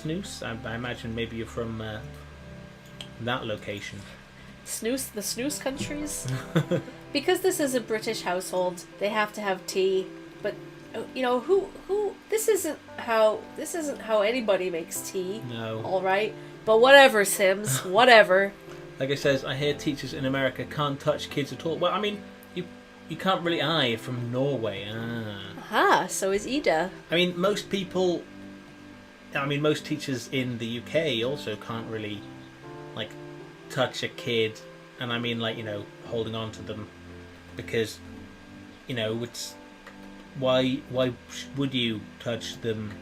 snus? I imagine maybe you're from that location. Snooze, the snooze countries? Because this is a British household, they have to have tea. But, you know, who this isn't how anybody makes tea. No. Alright? But whatever, Sims, whatever. Like I says, I hear teachers in America can't touch kids at all. Well, I mean, you can't really. You're from Norway. Aha, so is Ida. I mean, most teachers in the UK also can't really, like, touch a kid, and I mean, like, you know, holding on to them, because, you know, it's why would you touch them,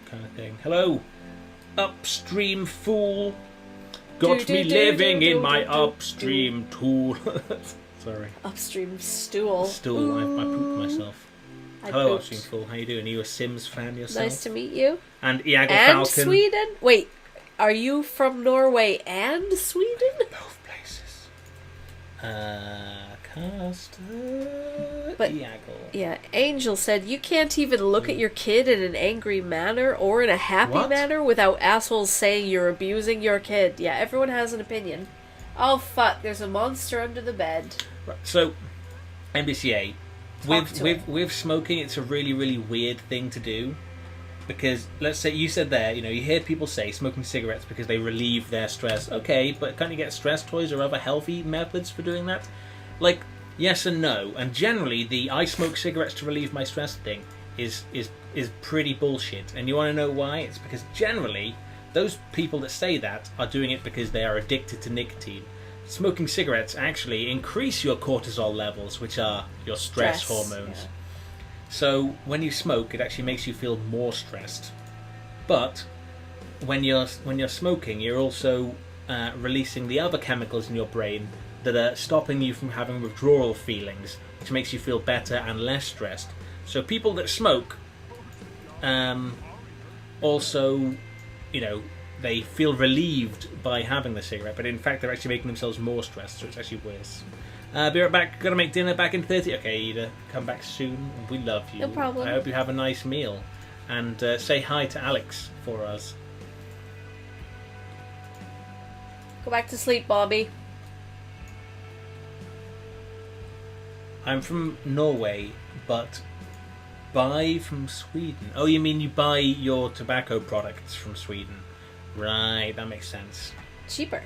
kind of thing. Hello, upstream fool, got me living in my upstream tool. Sorry. Upstream stool. Stool. I pooped myself. I Hello, pooped. upstream fool. How you doing? Are you a Sims fan yourself? Nice to meet you. And Iago And Falcon. Sweden? Wait, are you from Norway and Sweden? Both places. Custard. But- Iago. Yeah, Angel said you can't even look at your kid in an angry manner or in a happy What? manner without assholes saying you're abusing your kid. Yeah, everyone has an opinion. Oh fuck, there's a monster under the bed. Right, so, NBCA, Talk to it. with smoking, it's a really, really weird thing to do. Because, let's say, you said there, you know, you hear people say smoking cigarettes because they relieve their stress. Okay, but can't you get stress toys or other healthy methods for doing that? Like, yes and no. And generally, the I smoke cigarettes to relieve my stress thing is pretty bullshit. And you want to know why? It's because generally, those people that say that are doing it because they are addicted to nicotine. Smoking cigarettes actually increase your cortisol levels, which are your stress hormones. Yeah. So when you smoke, it actually makes you feel more stressed. But when you're smoking, you're also releasing the other chemicals in your brain that are stopping you from having withdrawal feelings, which makes you feel better and less stressed. So people that smoke also, you know, they feel relieved by having the cigarette, but in fact they're actually making themselves more stressed, so it's actually worse. Be right back. Gotta make dinner back in 30. Okay, Ida, come back soon. We love you. No problem. I hope you have a nice meal. And say hi to Alex for us. Go back to sleep, Bobby. I'm from Norway, but buy from Sweden. Oh, you mean you buy your tobacco products from Sweden? Right, that makes sense. Cheaper.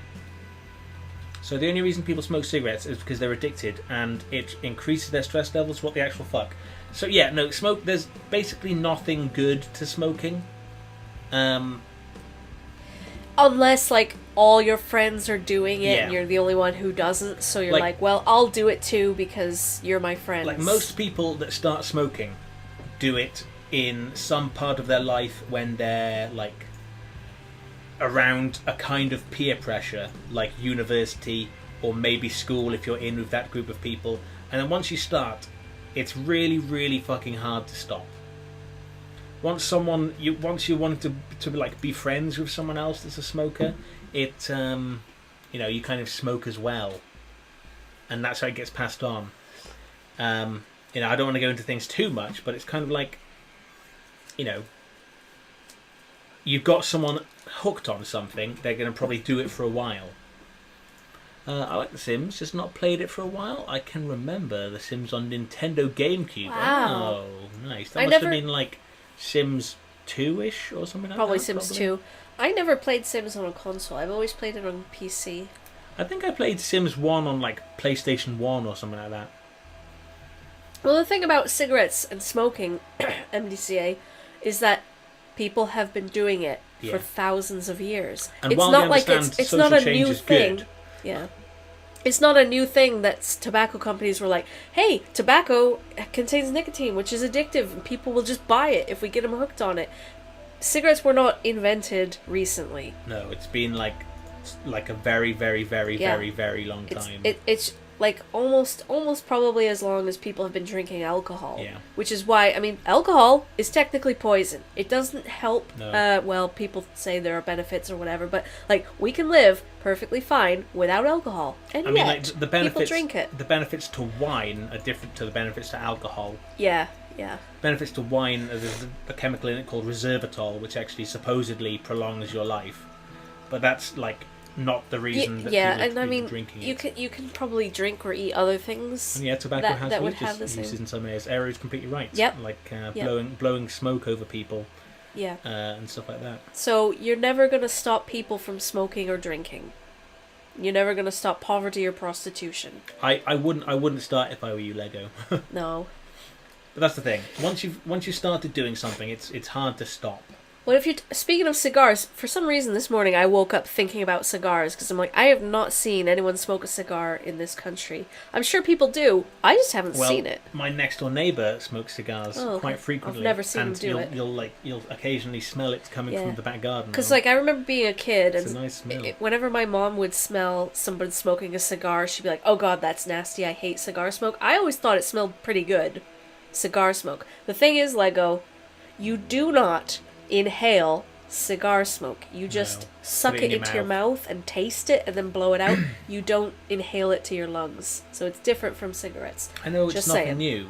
So the only reason people smoke cigarettes is because they're addicted and it increases their stress levels. What the actual fuck? So yeah, no, smoke. There's basically nothing good to smoking. Unless, like, all your friends are doing it and Yeah. you're the only one who doesn't, so you're Like- like, well, I'll do it too because you're my friends. Like most people that start smoking do it in some part of their life when they're like around a kind of peer pressure, like university or maybe school if you're in with that group of people. And then once you start, it's really, really fucking hard to stop. Once you want to like be friends with someone else that's a smoker, it you know, you kind of smoke as well, and that's how it gets passed on. You know, I don't want to go into things too much, but it's kind of like, you know, you've got someone hooked on something, they're going to probably do it for a while. I like The Sims, just not played it for a while. I can remember The Sims on Nintendo GameCube. Wow. Oh, nice. That I must never- have been like Sims 2-ish or something like Probably that. Sims 2. I never played Sims on a console. I've always played it on PC. I think I played Sims 1 on like PlayStation 1 or something like that. Well, the thing about cigarettes and smoking, MDCA, is that people have been doing it Yeah. for thousands of years. And it's while not we like understand it's social not a change new is thing. good, Yeah. It's not a new thing that tobacco companies were like, hey, tobacco contains nicotine, which is addictive, and people will just buy it if we get them hooked on it. Cigarettes were not invented recently. no, it's been like a very, very, very, Yeah. very, very long time. It's like almost probably as long as people have been drinking alcohol. Yeah. Which is why, I mean, alcohol is technically poison. It doesn't help, No. well, people say there are benefits or whatever, but, like, we can live perfectly fine without alcohol. And I mean, yet, like the benefits. people drink it. The benefits to wine are different to the benefits to alcohol. Yeah. Yeah. Benefits to wine, there's a chemical in it called resveratrol, which actually supposedly prolongs your life. But that's like not the reason that yeah, people and I mean, drinking you it. can probably drink or eat other things. And yeah, tobacco has that would have the uses same. in some areas. Area's completely right. Yep. Like Yep. blowing smoke over people. Yeah. And stuff like that. So you're never going to stop people from smoking or drinking. You're never going to stop poverty or prostitution. I wouldn't start if I were you, Lego. No. But that's the thing. Once you've started doing something, it's hard to stop. What if you speaking of cigars? For some reason this morning I woke up thinking about cigars because I'm like, I have not seen anyone smoke a cigar in this country. I'm sure people do. I just haven't seen it. My next door neighbour smokes cigars quite frequently. I've never seen him do it. You'll occasionally smell it coming from the back garden. Because like I remember being a kid, it's and a nice smell. Whenever my mom would smell someone smoking a cigar, she'd be like, "Oh God, that's nasty. I hate cigar smoke." I always thought it smelled pretty good, cigar smoke. The thing is, Lego, you do not inhale cigar smoke. You just suck it into your mouth and taste it and then blow it out. You don't inhale it to your lungs. So it's different from cigarettes. I know it's just nothing saying. new,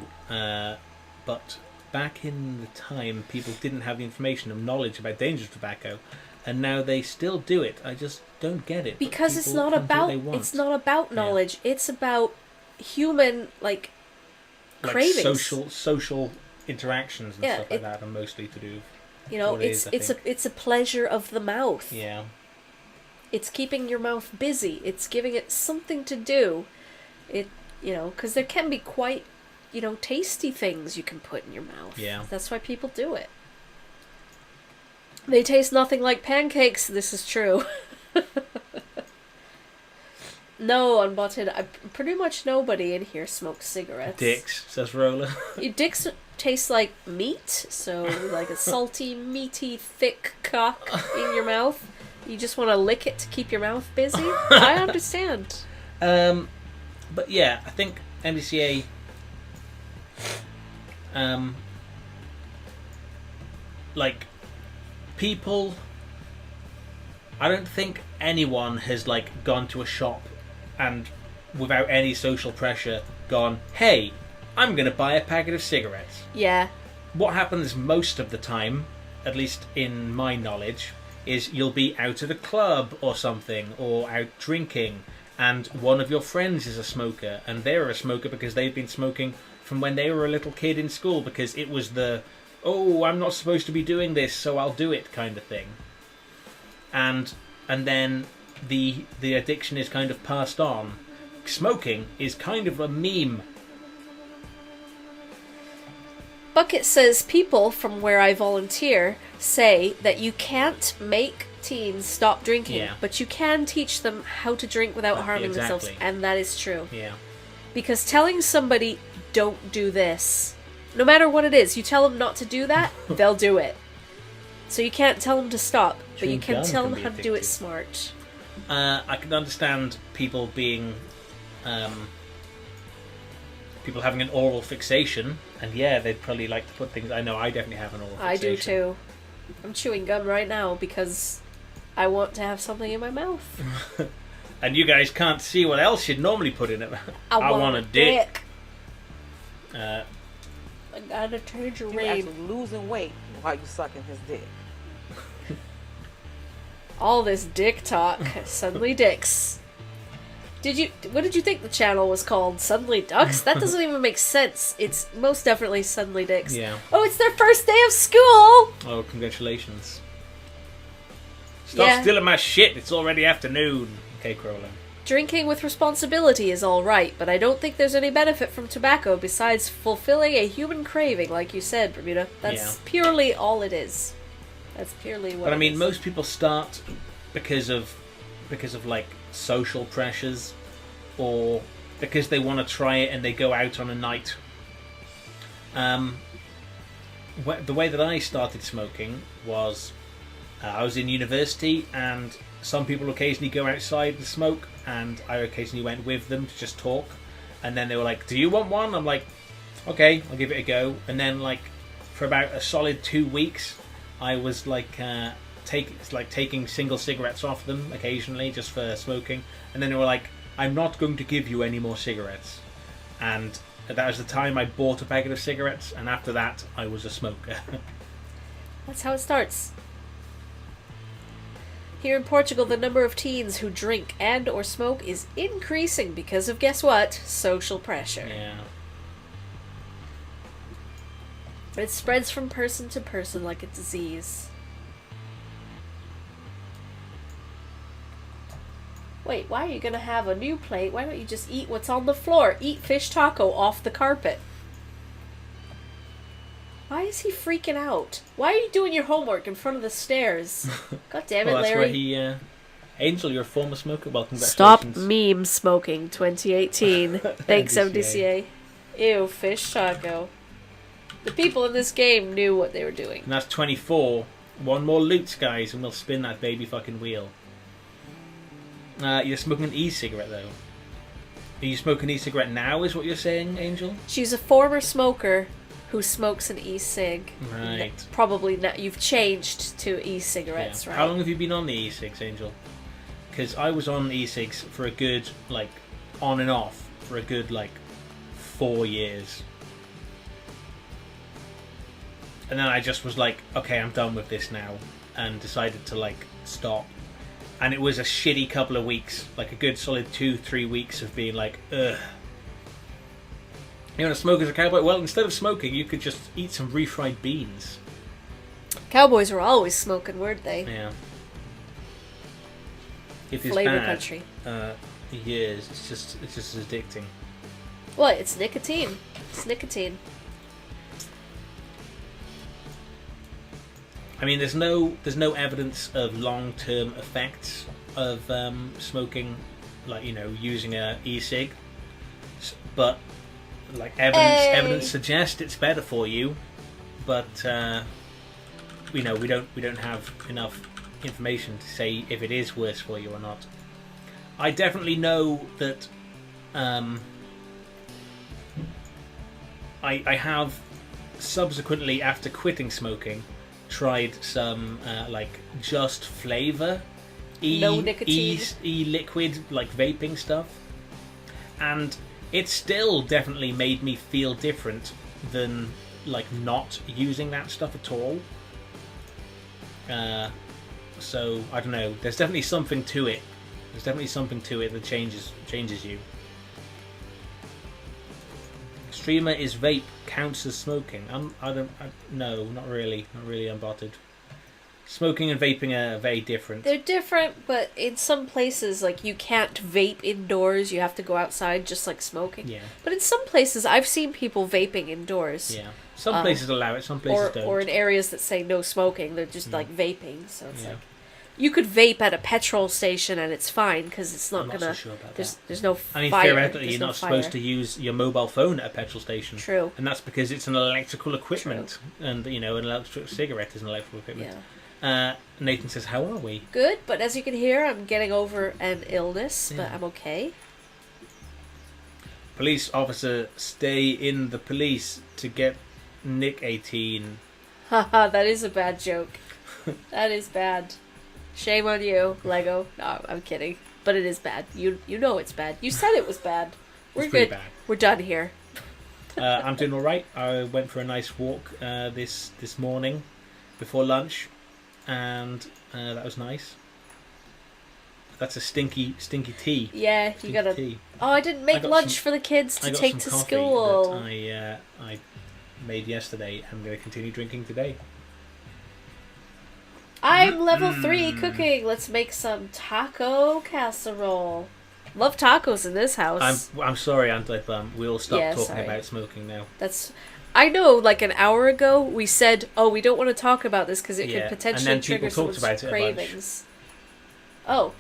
but back in the time, people didn't have the information and knowledge about dangers of tobacco, and now they still do it. I just don't get it. Because it's not about knowledge. Yeah. It's about human like cravings. Social interactions and stuff like that are mostly to do. You know, it's a pleasure of the mouth. Yeah. It's keeping your mouth busy. It's giving it something to do. Because there can be quite, tasty things you can put in your mouth. Yeah. That's why people do it. They taste nothing like pancakes. This is true. No, unbutted. Pretty much nobody in here smokes cigarettes. Dicks, says Roller. Dicks taste like meat, so like a salty, meaty, thick cock in your mouth. You just want to lick it to keep your mouth busy. I understand. But yeah, I think MDCA. Like people. I don't think anyone has like gone to a shop and without any social pressure gone, "Hey, I'm going to buy a packet of cigarettes." Yeah. What happens most of the time, at least in my knowledge, is you'll be out at a club or something, or out drinking, and one of your friends is a smoker, and they're a smoker because they've been smoking from when they were a little kid in school, because it was the, "Oh, I'm not supposed to be doing this, so I'll do it" kind of thing. And then the addiction is kind of passed on. Smoking is kind of a meme. Bucket says people from where I volunteer say that you can't make teens stop drinking, but you can teach them how to drink without harming themselves, and that is true. Yeah. Because telling somebody, "Don't do this," no matter what it is, you tell them not to do that, they'll do it. So you can't tell them to stop, but you can tell them how to do it smart. I can understand people being... people having an oral fixation, and they'd probably like to put things... I know, I definitely have an oral fixation. I do too. I'm chewing gum right now because I want to have something in my mouth. And you guys can't see what else you'd normally put in it. I want a dick. I got a tangerine. You're actually losing weight while you sucking his dick. All this dick talk. Suddenly dicks. What did you think the channel was called? Suddenly Ducks? That doesn't even make sense. It's most definitely Suddenly Dicks. Yeah. Oh, it's their first day of school! Oh, congratulations. Stop stealing my shit, it's already afternoon. Okay, Crowley. Drinking with responsibility is alright, but I don't think there's any benefit from tobacco besides fulfilling a human craving, like you said, Bermuda. That's purely all it is. That's purely what But I mean, is. most people start because of like social pressures, or because they want to try it and they go out on a night. The way that I started smoking was I was in university, and some people occasionally go outside and smoke, and I occasionally went with them to just talk, and then they were like, "Do you want one?" I'm like, "Okay, I'll give it a go." And then like for about a solid 2 weeks I was like taking single cigarettes off them occasionally just for smoking, and then they were like, "I'm not going to give you any more cigarettes." And That was the time I bought a packet of cigarettes, and after that, I was a smoker. That's how it starts. Here in Portugal, the number of teens who drink and or smoke is increasing because of, guess what? Social pressure. Yeah. It spreads from person to person like a disease. Wait, why are you gonna have a new plate? Why don't you just eat what's on the floor? Eat fish taco off the carpet. Why is he freaking out? Why are you doing your homework in front of the stairs? God damn it, Well, that's Larry. where he... Angel, you're a former smoker. Well, Stop congratulations. meme smoking 2018. Thanks, MDCA. Ew, fish taco. The people in this game knew what they were doing. And that's 24. One more loot, guys, and we'll spin that baby fucking wheel. You're smoking an e-cigarette, though. Are you smoking an e-cigarette now, is what you're saying, Angel? She's a former smoker who smokes an e-cig. Right. Probably not. You've changed to e-cigarettes, Yeah. right? How long have you been on the e-cigs, Angel? Because I was on e-cigs for a good, like, on and off, for a good, like, 4 years. And then I just was like, okay, I'm done with this now. And decided to, like, stop. And it was a shitty couple of weeks. Like, a good solid 2-3 weeks of being like, ugh. You want to smoke as a cowboy? Well, instead of smoking, you could just eat some refried beans. Cowboys were always smoking, weren't they? Yeah. It is Flavor bad. country. Years. It's just as addicting. What? It's nicotine. It's nicotine. I mean, there's no evidence of long-term effects of smoking, like, you know, using a e-cig, but like evidence suggests it's better for you, but you know, we don't have enough information to say if it is worse for you or not. I definitely know that I have subsequently, after quitting smoking, tried some like just flavor No nicotine. e-liquid, like vaping stuff, and it still definitely made me feel different than like not using that stuff at all. So I don't know, there's definitely something to it. There's definitely something to it that changes you. Streamer is vape counts as smoking. No, not really. Not really unbotted. Smoking and vaping are very different. They're different, but in some places, like, you can't vape indoors. You have to go outside, just like smoking. Yeah. But in some places, I've seen people vaping indoors. Yeah. Some places allow it, some places don't. Or in areas that say no smoking, they're just like vaping. So it's Yeah. like you could vape at a petrol station and it's fine because it's not I'm not gonna. so sure about there's no I mean, fire. theoretically, There's you're no not fire. supposed to use your mobile phone at a petrol station. True. And that's because it's an electrical equipment. And, you know, an electric cigarette is an electrical equipment. Yeah. Nathan says, how are we? Good, but as you can hear, I'm getting over an illness, but Yeah. I'm okay. Police officer, stay in the police to get Nick 18. Haha, that is a bad joke. That is bad. Shame on you, Lego. No, I'm kidding. But it is bad. You know it's bad. You said it was bad. We're It's pretty good. bad. We're done here. I'm doing all right. I went for a nice walk this morning before lunch, and that was nice. That's a stinky tea. Yeah, you Stinky gotta. tea. Oh, I didn't make got lunch some- for the kids I to got take some to coffee school. that I made yesterday. I'm going to continue drinking today. I'm level 3 cooking. Let's make some taco casserole. Love tacos in this house. I'm sorry, Anti-Bum. We'll stop Yeah, talking sorry. about smoking now. That's. I know, like an hour ago, we said, "Oh, we don't want to talk about this because it Yeah, could and potentially then people trigger talked someone's about it a bunch. cravings." Oh,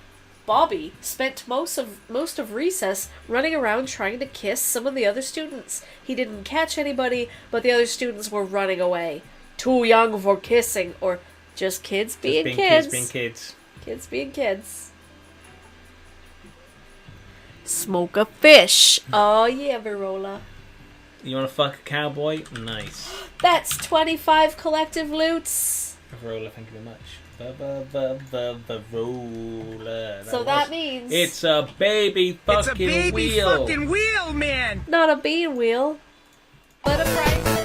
Bobby spent most of recess running around trying to kiss some of the other students. He didn't catch anybody, but the other students were running away. Too young for kissing, or just kids being Just kids. being kids. Kids being kids. Smoke a fish. Oh yeah, Virola. You want to fuck a cowboy? Nice. That's 25 collective loots. Roller, thank you very much. The roller. So that means It's a baby fucking It's a baby wheel. fucking wheel, man! not a bean wheel, but a price